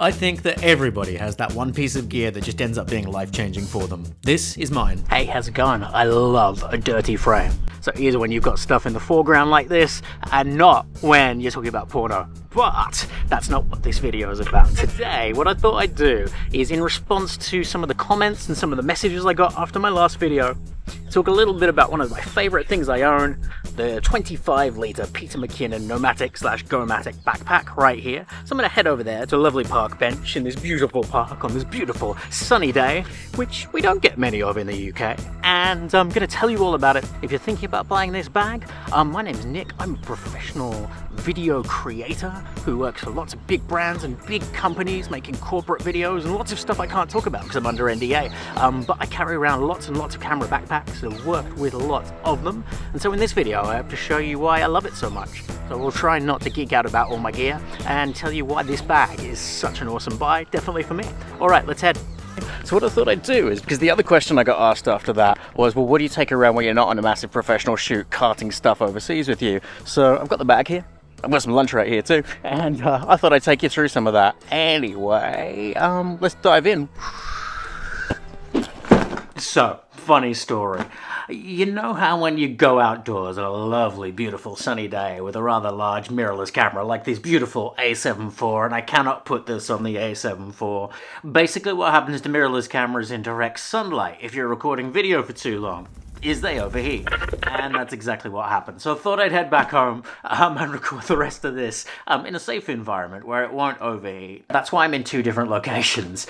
I think that everybody has that one piece of gear that just ends up being life-changing for them. This is mine. Hey, how's it going? I love a dirty frame. So here's when you've got stuff in the foreground like this, and not when you're talking about porno. But that's not what this video is about. Today, what I thought I'd do is, in response to some of the comments and some of the messages I got after my last video, talk a little bit about one of my favorite things I own, the 25-litre Peter McKinnon Nomatic/Gomatic backpack right here. So I'm going to head over there to a lovely park bench in this beautiful park on this beautiful sunny day, which we don't get many of in the UK. And I'm going to tell you all about it. If you're thinking about buying this bag, my name's Nick. I'm a professional video creator who works for lots of big brands and big companies making corporate videos and lots of stuff I can't talk about because I'm under NDA. But I carry around lots and lots of camera backpacks and worked with lots of them. And so in this video, I have to show you why I love it so much. So we'll try not to geek out about all my gear and tell you why this bag is such an awesome buy, definitely for me. All right, let's head. So what I thought I'd do is, because the other question I got asked after that was, well, what do you take around when you're not on a massive professional shoot carting stuff overseas with you? So I've got the bag here. I've got some lunch right here too, and I thought I'd take you through some of that. Anyway, let's dive in. So, funny story. You know how when you go outdoors on a lovely, beautiful sunny day with a rather large mirrorless camera like this beautiful A7 IV, and I cannot put this on the A7 IV. Basically what happens to mirrorless cameras in direct sunlight if you're recording video for too long is they overheat, and that's exactly what happened. So I thought I'd head back home and record the rest of this in a safe environment where it won't overheat. That's why I'm in two different locations.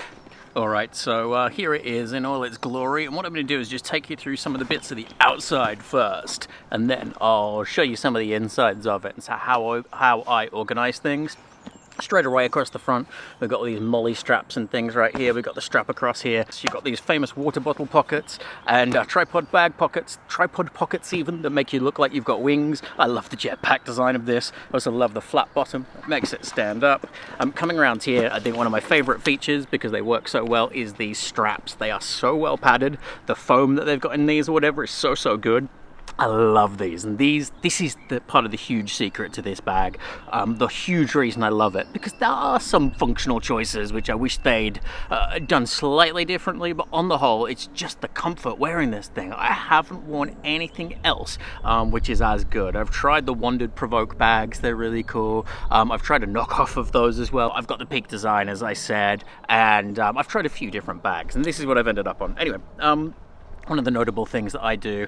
Alright, so here it is in all its glory, and what I'm going to do is just take you through some of the bits of the outside first, and then I'll show you some of the insides of it and so how I organize things. Straight away across the front, we've got all these molly straps and things right here. We've got the strap across here. So you've got these famous water bottle pockets and tripod bag pockets, tripod pockets even, that make you look like you've got wings. I love the jetpack design of this. I also love the flat bottom. It makes it stand up. Coming around here, I think one of my favorite features, because they work so well, is these straps. They are so well padded. The foam that they've got in these or whatever is so good. I love these, and this is the part of the huge secret to this bag. The huge reason I love it, because there are some functional choices which I wish they'd done slightly differently, but on the whole, it's just the comfort wearing this thing. I haven't worn anything else which is as good. I've tried the Wandered Provoke bags, they're really cool. I've tried a knockoff of those as well. I've got the Peak design, as I said, and I've tried a few different bags, and this is what I've ended up on. Anyway, one of the notable things that I do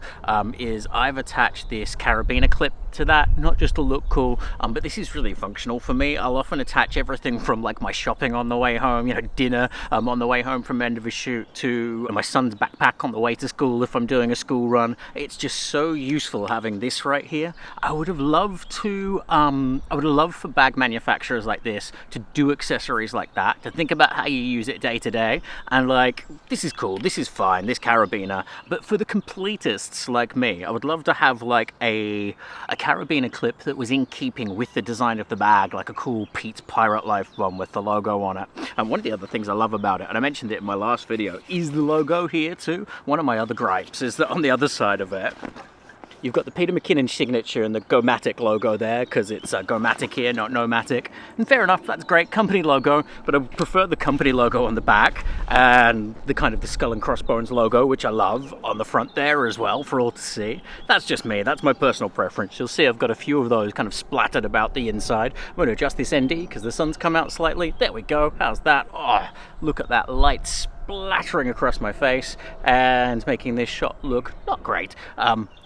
is I've attached this carabiner clip to that, not just to look cool, but this is really functional for me. I'll often attach everything from like my shopping on the way home, you know, dinner on the way home from end of a shoot, to my son's backpack on the way to school if I'm doing a school run. It's just so useful having this right here. I would have loved for bag manufacturers like this to do accessories like that, to think about how you use it day to day, and like, this is cool, this is fine, this carabiner. But for the completists like me, I would love to have like a carabiner clip that was in keeping with the design of the bag, like a cool Pete's Pirate Life one with the logo on it. And one of the other things I love about it, and I mentioned it in my last video, is the logo here too. One of my other gripes is that on the other side of it, you've got the Peter McKinnon signature and the Gomatic logo there, because it's Gomatic here, not Nomatic. And fair enough, that's great, company logo, but I prefer the company logo on the back and the kind of the skull and crossbones logo, which I love, on the front there as well for all to see. That's just me, that's my personal preference. You'll see I've got a few of those kind of splattered about the inside. I'm going to adjust this ND because the sun's come out slightly. There we go, how's that? Oh, look at that light splattering across my face and making this shot look not great.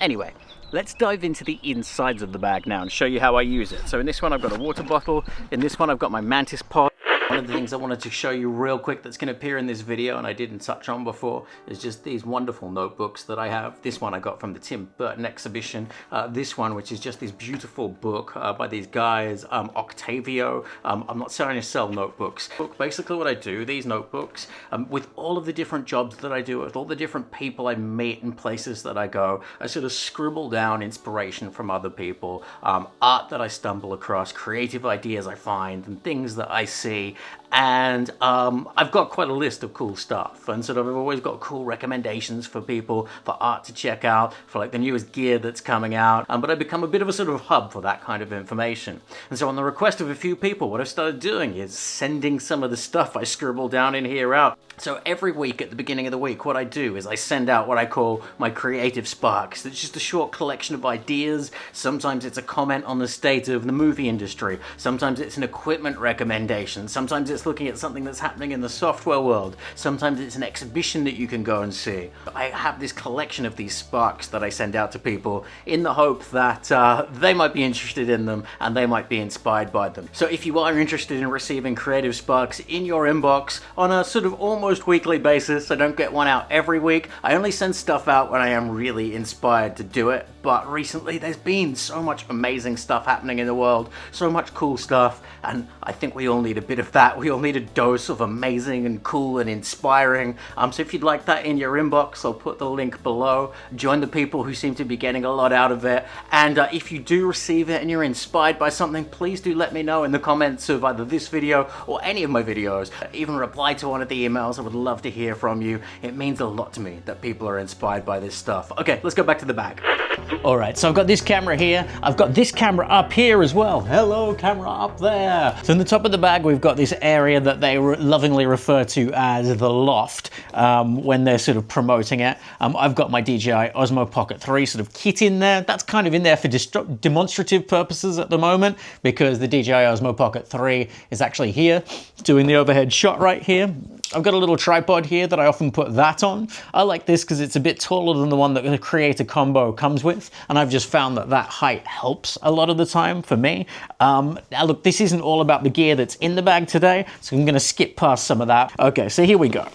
Anyway, let's dive into the insides of the bag now and show you how I use it. So in this one I've got a water bottle, in this one I've got my Mantis pod. One of the things I wanted to show you real quick that's going to appear in this video, and I didn't touch on before, is just these wonderful notebooks that I have. This one I got from the Tim Burton exhibition. This one, which is just this beautiful book by these guys, Octavio. I'm not trying to sell notebooks. Basically what I do, these notebooks, with all of the different jobs that I do, with all the different people I meet and places that I go, I sort of scribble down inspiration from other people, art that I stumble across, creative ideas I find, and things that I see. And I've got quite a list of cool stuff, and sort of I've always got cool recommendations for people, for art to check out, for like the newest gear that's coming out, but I've become a bit of a sort of hub for that kind of information. And so on the request of a few people, what I've started doing is sending some of the stuff I scribble down in here out. So every week at the beginning of the week, what I do is I send out what I call my creative sparks. It's just a short collection of ideas. Sometimes it's a comment on the state of the movie industry. Sometimes it's an equipment recommendation. Sometimes it's looking at something that's happening in the software world. Sometimes it's an exhibition that you can go and see. I have this collection of these sparks that I send out to people in the hope that they might be interested in them and they might be inspired by them. So if you are interested in receiving creative sparks in your inbox on a sort of almost weekly basis, I don't get one out every week. I only send stuff out when I am really inspired to do it. But recently there's been so much amazing stuff happening in the world, so much cool stuff, and I think we all need a bit of that. We all need a dose of amazing and cool and inspiring. So if you'd like that in your inbox, I'll put the link below. Join the people who seem to be getting a lot out of it. And if you do receive it and you're inspired by something, please do let me know in the comments of either this video or any of my videos. Even reply to one of the emails. I would love to hear from you. It means a lot to me that people are inspired by this stuff. Okay, let's go back to the bag. All right, so I've got this camera here. I've got this camera up here as well. Hello, camera up there. So in the top of the bag, we've got this area that they lovingly refer to as the Loft when they're sort of promoting it. I've got my DJI Osmo Pocket 3 sort of kit in there. That's kind of in there for demonstrative purposes at the moment because the DJI Osmo Pocket 3 is actually here doing the overhead shot right here. I've got a little tripod here that I often put that on. I like this because it's a bit taller than the one that the Creator Combo comes with, and I've just found that that height helps a lot of the time for me. Now look, this isn't all about the gear that's in the bag today, so I'm going to skip past some of that. Okay, so here we go.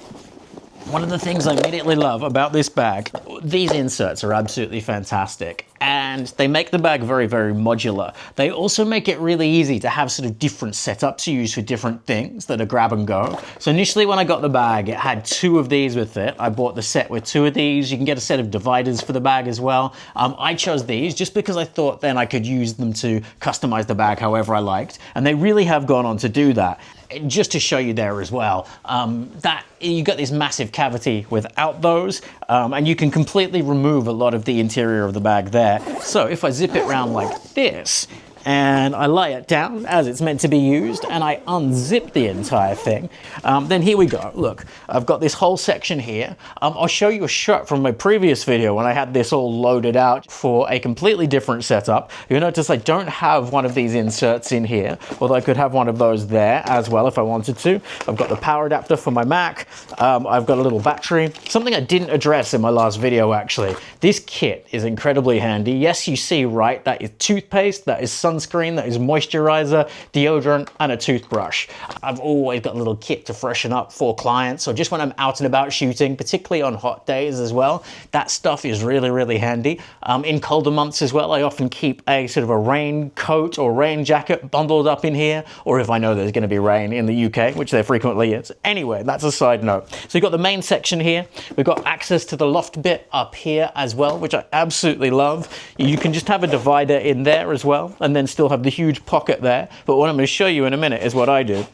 One of the things I immediately love about this bag, these inserts are absolutely fantastic. And they make the bag very, very modular. They also make it really easy to have sort of different setups to use for different things that are grab and go. So initially when I got the bag, it had 2 of these with it. I bought the set with 2 of these. You can get a set of dividers for the bag as well. I chose these just because I thought then I could use them to customize the bag however I liked. And they really have gone on to do that. Just to show you there as well, that you got this massive cavity without those, and you can completely remove a lot of the interior of the bag there. So if I zip it around like this, and I lay it down as it's meant to be used, and I unzip the entire thing, then here we go. Look, I've got this whole section here. I'll show you a shot from my previous video when I had this all loaded out for a completely different setup. You'll notice I don't have one of these inserts in here, although I could have one of those there as well if I wanted to. I've got the power adapter for my Mac. I've got a little battery. Something I didn't address in my last video, actually. This kit is incredibly handy. Yes, you see right, that is toothpaste, that is sunscreen, that is moisturizer, deodorant, and a toothbrush. I've always got a little kit to freshen up for clients, or just when I'm out and about shooting, particularly on hot days as well. That stuff is really, really handy. In colder months as well, I often keep a sort of a rain coat or rain jacket bundled up in here, or if I know there's going to be rain in the UK, which there frequently is. Anyway, that's a side note. So you've got the main section here. We've got access to the Loft bit up here as well, which I absolutely love. You can just have a divider in there as well, and then still have the huge pocket there. But what I'm going to show you in a minute is what I do.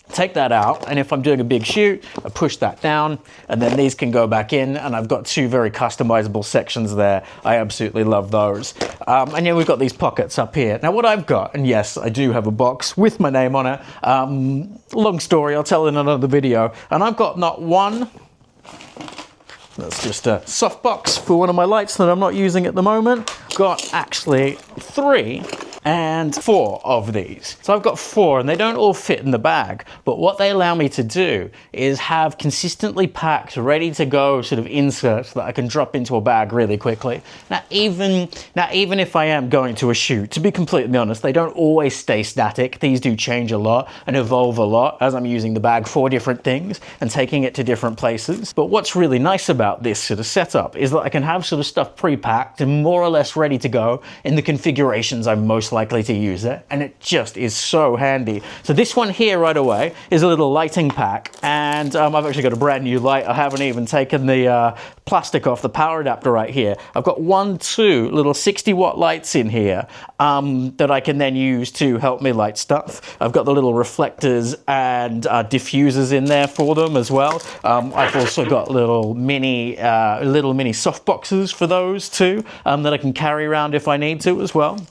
Take that out, and if I'm doing a big shoot, I push that down, and then these can go back in, and I've got 2 very customizable sections there. I absolutely love those. And then we've got these pockets up here. Now what I've got, and yes, I do have a box with my name on it. Long story, I'll tell in another video. And I've got not one, that's just a soft box for one of my lights that I'm not using at the moment. Got actually 3 and 4 of these. So I've got 4, and they don't all fit in the bag, but what they allow me to do is have consistently packed, ready to go sort of inserts that I can drop into a bag really quickly. Now even if I am going to a shoot, to be completely honest, they don't always stay static. These do change a lot and evolve a lot as I'm using the bag for different things and taking it to different places. But what's really nice about this sort of setup is that I can have sort of stuff pre-packed and more or less ready to go in the configurations I'm most most likely to use it, and it just is so handy. So this one here right away is a little lighting pack, and I've actually got a brand new light. I haven't even taken the plastic off the power adapter right here. I've got two little 60-watt lights in here that I can then use to help me light stuff. I've got the little reflectors and diffusers in there for them as well. I've also got little mini soft boxes for those too that I can carry around if I need to as well.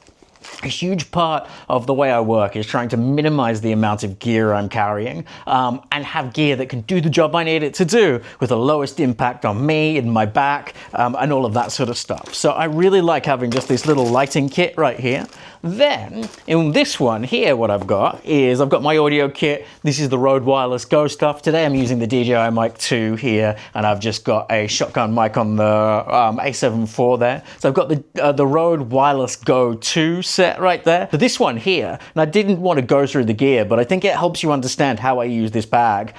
A huge part of the way I work is trying to minimize the amount of gear I'm carrying and have gear that can do the job I need it to do with the lowest impact on me and my back and all of that sort of stuff. So I really like having just this little lighting kit right here. Then in this one here, what I've got is I've got my audio kit. This is the Rode Wireless Go stuff. Today I'm using the DJI Mic 2 here, and I've just got a shotgun mic on the A7 IV there. So I've got the Rode Wireless Go 2 set right there. So this one here, and I didn't want to go through the gear, but I think it helps you understand how I use this bag.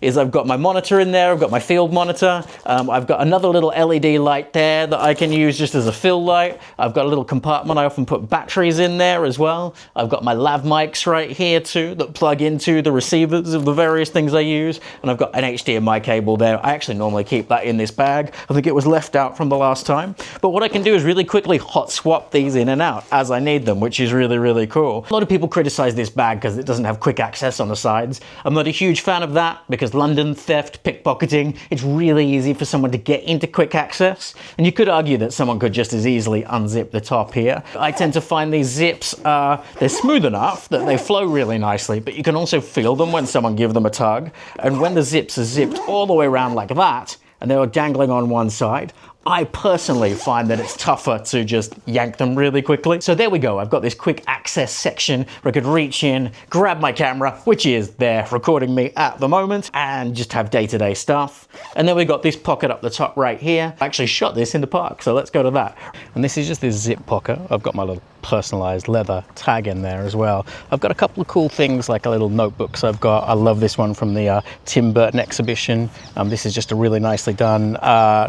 Is I've got my monitor in there, I've got my field monitor, I've got another little LED light there that I can use just as a fill light. I've got a little compartment, I often put batteries in there as well. I've got my lav mics right here too that plug into the receivers of the various things I use, and I've got an HDMI cable there. I actually normally keep that in this bag. I think it was left out from the last time. But what I can do is really quickly hot swap these in and out as I need them, which is really, really cool. A lot of people criticize this bag because it doesn't have quick access on the sides. I'm not a huge fan of that because London, theft, pickpocketing, it's really easy for someone to get into quick access. And you could argue that someone could just as easily unzip the top here. I tend to find these zips, they're smooth enough that they flow really nicely, but you can also feel them when someone gives them a tug. And when the zips are zipped all the way around like that, and they're dangling on one side, I personally find that it's tougher to just yank them really quickly. So there we go. I've got this quick access section where I could reach in, grab my camera, which is there recording me at the moment, and just have day-to-day stuff. And then we've got this pocket up the top right here. I actually shot this in the park, so let's go to that. And this is just this zip pocket. I've got my little personalized leather tag in there as well. I've got a couple of cool things like a little notebooks I've got. I love this one from the Tim Burton exhibition. This is just a really nicely done,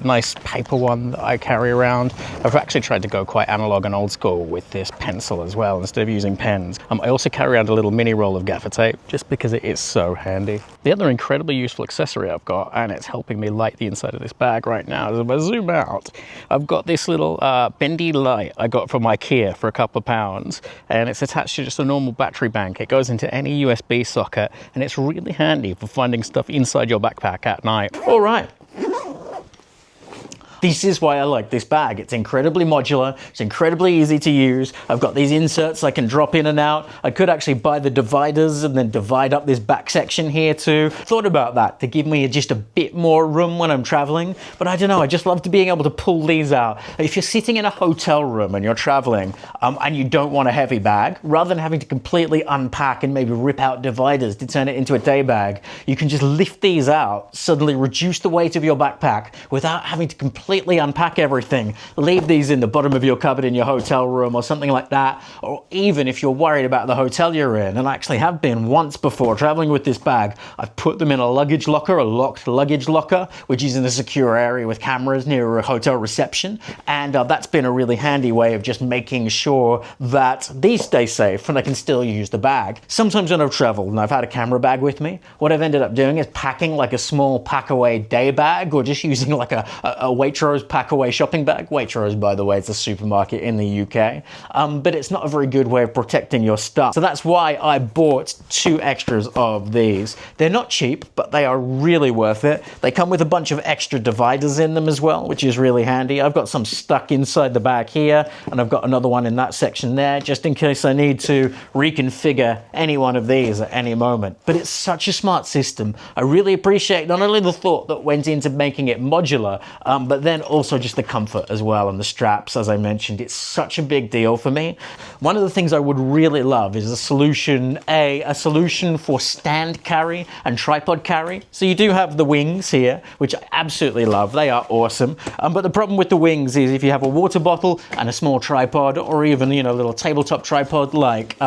nice paper one that I carry around. I've actually tried to go quite analog and old school with this pencil as well instead of using pens. I also carry around a little mini roll of gaffer tape just because it is so handy. The other incredibly useful accessory I've got, and it's helping me light the inside of this bag right now, is if I zoom out, I've got this little bendy light I got from IKEA for a couple of pounds, and it's attached to just a normal battery bank. It goes into any USB socket, and it's really handy for finding stuff inside your backpack at night. All right. This is why I like this bag. It's incredibly modular, it's incredibly easy to use. I've got these inserts I can drop in and out. I could actually buy the dividers and then divide up this back section here too. Thought about that to give me just a bit more room when I'm traveling, but I don't know, I just love being able to pull these out. If you're sitting in a hotel room and you're traveling and you don't want a heavy bag, rather than having to completely unpack and maybe rip out dividers to turn it into a day bag, you can just lift these out, suddenly reduce the weight of your backpack without having to completely unpack everything. Leave these in the bottom of your cupboard in your hotel room or something like that. Or even if you're worried about the hotel you're in, and I actually have been once before traveling with this bag, I've put them in a luggage locker, a locked luggage locker, which is in a secure area with cameras near a hotel reception. And that's been a really handy way of just making sure that these stay safe and I can still use the bag. Sometimes when I've traveled and I've had a camera bag with me, what I've ended up doing is packing like a small pack-away day bag, or just using like a Waitrose pack-away shopping bag. Waitrose, by the way, it's a supermarket in the UK, but it's not a very good way of protecting your stuff. So that's why I bought 2 extras of these. They're not cheap, but they are really worth it. They come with a bunch of extra dividers in them as well, which is really handy. I've got some stuck inside the bag here, and I've got another one in that section there, just in case I need to reconfigure any one of these at any moment. But it's such a smart system. I really appreciate not only the thought that went into making it modular, but then also just the comfort as well, and the straps, as I mentioned. It's such a big deal for me. One of the things I would really love is a solution for stand carry and tripod carry. So you do have the wings here, which I absolutely love. They are awesome. But the problem with the wings is if you have a water bottle and a small tripod, or even, you know, a little tabletop tripod like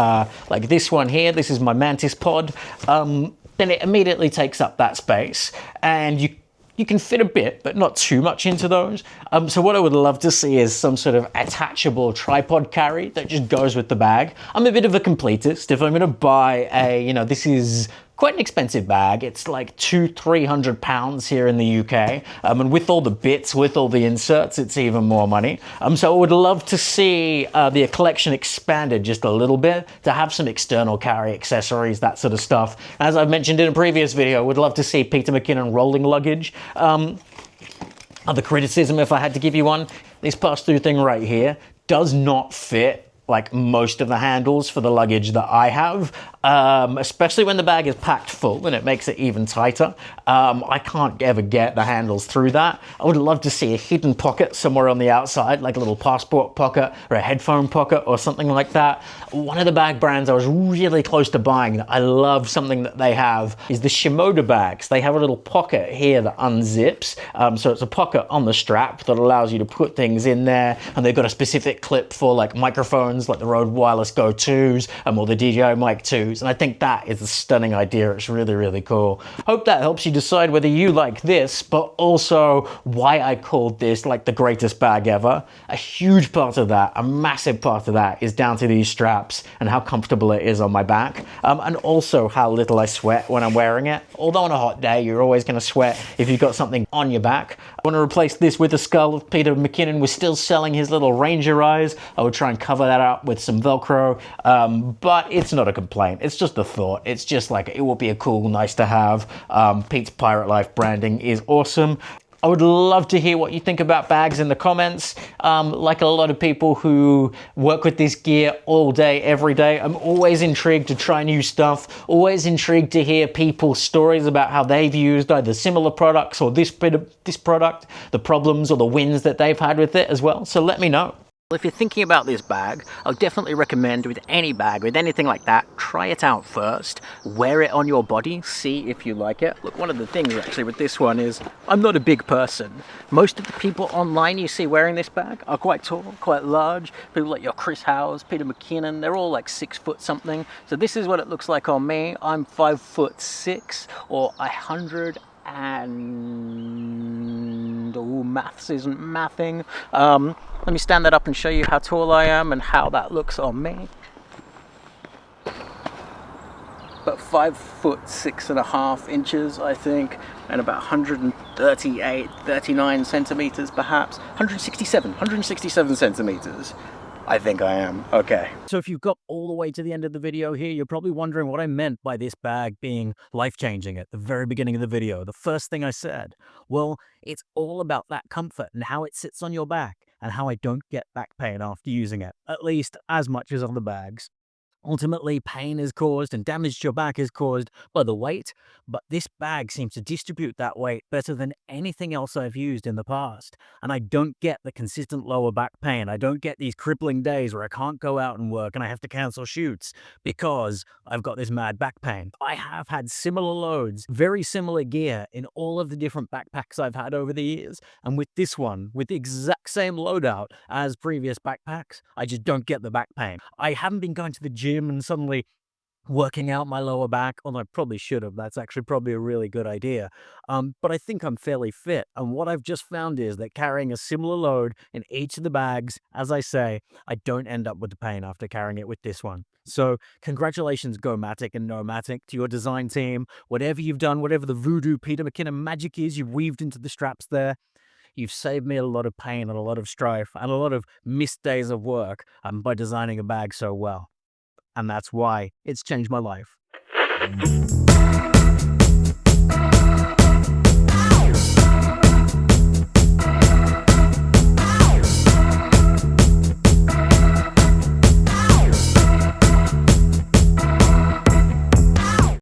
this one here, this is my Mantis pod, then it immediately takes up that space, and you You can fit a bit, but not too much into those. So what I would love to see is some sort of attachable tripod carry that just goes with the bag. I'm a bit of a completist. If I'm going to buy a, this is quite an expensive bag. It's like £200-300 here in the UK. And with all the bits, with all the inserts, it's even more money. So I would love to see the collection expanded just a little bit to have some external carry accessories, that sort of stuff. As I've mentioned in a previous video, I would love to see Peter McKinnon rolling luggage. Other criticism, if I had to give you one, this pass-through thing right here does not fit like most of the handles for the luggage that I have, especially when the bag is packed full and it makes it even tighter. I can't ever get the handles through that. I would love to see a hidden pocket somewhere on the outside, like a little passport pocket or a headphone pocket or something like that. One of the bag brands I was really close to buying that I love something that they have is the Shimoda bags. They have a little pocket here that unzips. So it's a pocket on the strap that allows you to put things in there, and they've got a specific clip for like microphones, like the Rode Wireless Go 2s or the DJI Mic 2s, and I think that is a stunning idea. It's really, really cool. Hope that helps you decide whether you like this, but also why I called this like the greatest bag ever. A huge part of that, a massive part of that, is down to these straps and how comfortable it is on my back, and also how little I sweat when I'm wearing it. Although on a hot day, you're always going to sweat if you've got something on your back. I want to replace this with a skull. If Peter McKinnon was still selling his little Ranger eyes, I would try and cover that up with some Velcro, but it's not a complaint. It's just a thought. It's just like, it will be a cool, nice to have. Pete's Pirate Life branding is awesome. I would love to hear what you think about bags in the comments. Like a lot of people who work with this gear all day, every day, I'm always intrigued to try new stuff, always intrigued to hear people's stories about how they've used either similar products or this product, the problems or the wins that they've had with it as well. So let me know. If you're thinking about this bag, I'll definitely recommend with any bag, with anything like that, try it out first, wear it on your body, see if you like it. Look, one of the things actually with this one is I'm not a big person. Most of the people online you see wearing this bag are quite tall, quite large. People like your Chris Howes, Peter McKinnon, they're all like 6 foot something. So this is what it looks like on me. I'm 5'6" or 100 and maths isn't mathing. Let me stand that up and show you how tall I am and how that looks on me. About 5'6.5" I think, and about 139 centimeters perhaps. 167 centimeters. I think I am. Okay. So if you've got all the way to the end of the video here, you're probably wondering what I meant by this bag being life-changing at the very beginning of the video. The first thing I said, well, it's all about that comfort and how it sits on your back and how I don't get back pain after using it, at least as much as other bags. Ultimately, pain is caused and damage to your back is caused by the weight, but this bag seems to distribute that weight better than anything else I've used in the past. And I don't get the consistent lower back pain. I don't get these crippling days where I can't go out and work and I have to cancel shoots because I've got this mad back pain. I have had similar loads, very similar gear in all of the different backpacks I've had over the years. And with this one, with the exact same loadout as previous backpacks, I just don't get the back pain. I haven't been going to the gym and suddenly working out my lower back, although I probably should have. That's actually probably a really good idea. But I think I'm fairly fit. And what I've just found is that carrying a similar load in each of the bags, as I say, I don't end up with the pain after carrying it with this one. So congratulations, Go-Matic and No-Matic, to your design team. Whatever you've done, whatever the voodoo Peter McKinnon magic is you've weaved into the straps there, you've saved me a lot of pain and a lot of strife and a lot of missed days of work by designing a bag so well. And that's why it's changed my life.